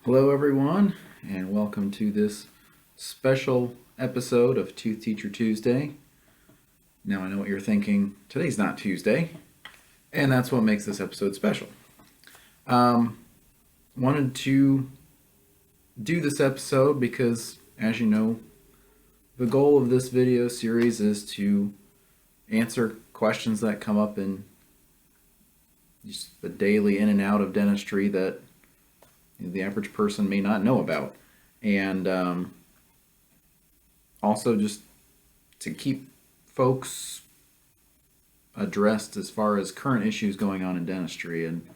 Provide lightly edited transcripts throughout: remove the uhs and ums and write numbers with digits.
Hello, everyone, and welcome to this special episode of Tooth Teacher Tuesday. Now, I know what you're thinking. Today's not Tuesday, and that's what makes this episode special. Um, Wanted to do this episode because, as you know, the goal of this video series is to answer questions that come up in just the daily in and out of dentistry that the average person may not know about. And also just to keep folks addressed as far as current issues going on in dentistry. And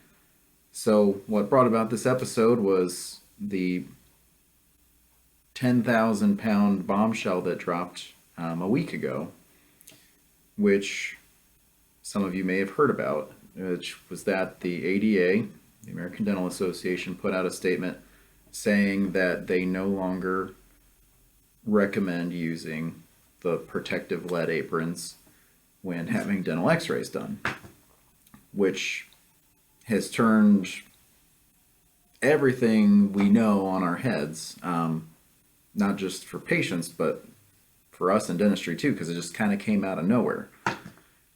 so, what brought about this episode was the 10,000-pound bombshell that dropped a week ago, which some of you may have heard about, which was that the ADA, the American Dental Association, put out a statement saying that they no longer recommend using the protective lead aprons when having dental x-rays done, which has turned everything we know on our heads, not just for patients, but for us in dentistry too, because it just kind of came out of nowhere.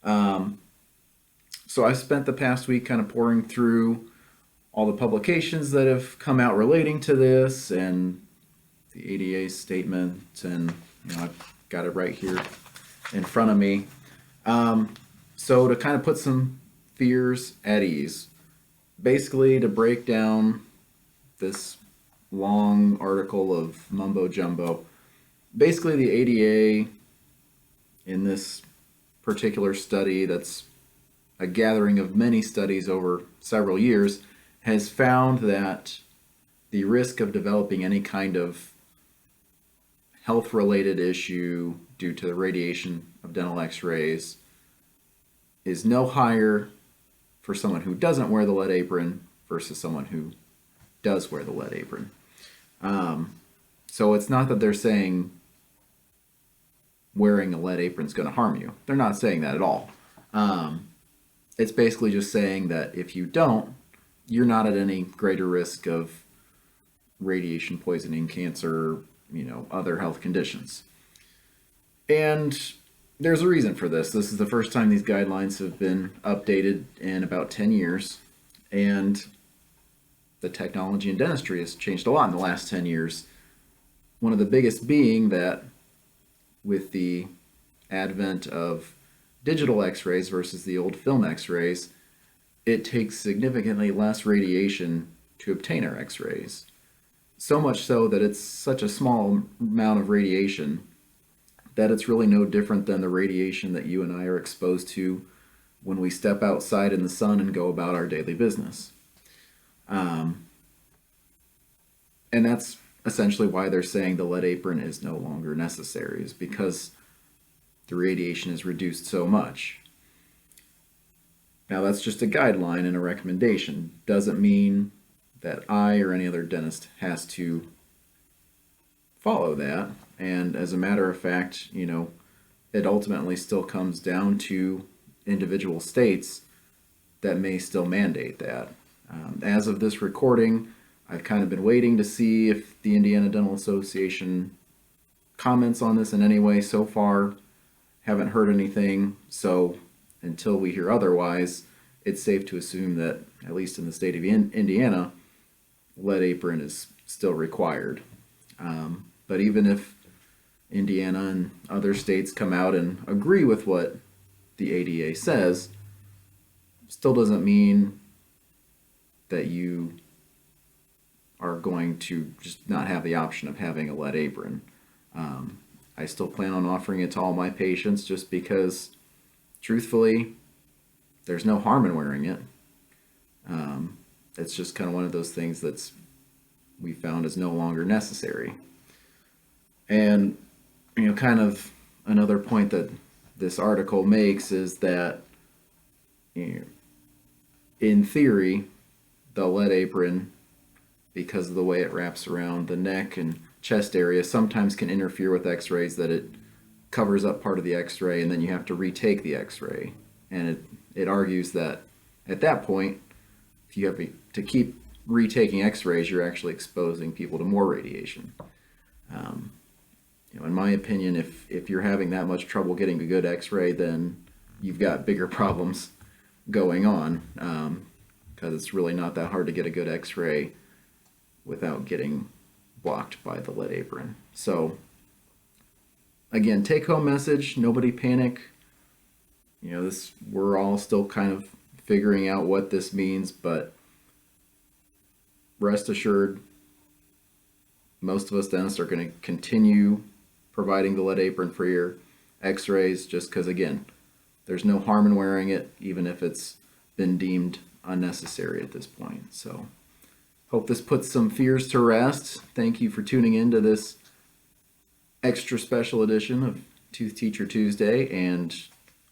So I spent the past week kind of pouring through all the publications that have come out relating to this and the ADA statement, and I've got it right here in front of me. So to kind of put some fears at ease, basically to break down this long article of mumbo jumbo, basically the ADA in this particular study that's a gathering of many studies over several years has found that the risk of developing any kind of health-related issue due to the radiation of dental x-rays is no higher for someone who doesn't wear the lead apron versus someone who does wear the lead apron. So it's not that they're saying wearing a lead apron is going to harm you. They're not saying that at all. It's basically just saying that if you don't, you're not at any greater risk of radiation poisoning, cancer, other health conditions. And there's a reason for this. This is the first time these guidelines have been updated in about 10 years. And the technology in dentistry has changed a lot in the last 10 years. One of the biggest being that with the advent of digital x-rays versus the old film x-rays, it takes significantly less radiation to obtain our x-rays. So much so that it's such a small amount of radiation that it's really no different than the radiation that you and I are exposed to when we step outside in the sun and go about our daily business. And that's essentially why they're saying the lead apron is no longer necessary, is because the radiation is reduced so much. Now, that's just a guideline and a recommendation. Doesn't mean that I or any other dentist has to follow that. And as a matter of fact, it ultimately still comes down to individual states that may still mandate that. As of this recording, I've kind of been waiting to see if the Indiana Dental Association comments on this in any way. So far, haven't heard anything. So until we hear otherwise, it's safe to assume that, at least in the state of Indiana, lead apron is still required. But even if Indiana and other states come out and agree with what the ADA says, still doesn't mean that you are going to just not have the option of having a lead apron. I still plan on offering it to all my patients just because, truthfully, there's no harm in wearing it. It's just kind of one of those things that's we found is no longer necessary. And, kind of another point that this article makes is that, in theory, the lead apron, because of the way it wraps around the neck and chest area, sometimes can interfere with x-rays, that it covers up part of the x-ray and then you have to retake the x-ray. And it argues that at that point, if you have to keep retaking x-rays, you're actually exposing people to more radiation. In my opinion, if you're having that much trouble getting a good x-ray, then you've got bigger problems going on, because it's really not that hard to get a good x-ray without getting blocked by the lead apron. So again, take home message, nobody panic. We're all still kind of figuring out what this means, but rest assured, most of us dentists are going to continue providing the lead apron for your x-rays, just because, again, there's no harm in wearing it, even if it's been deemed unnecessary at this point. So hope this puts some fears to rest. Thank you for tuning in to this extra special edition of Tooth Teacher Tuesday, and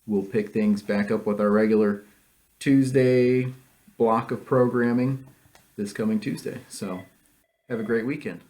we'll pick things back up with our regular Tuesday block of programming this coming Tuesday. So have a great weekend.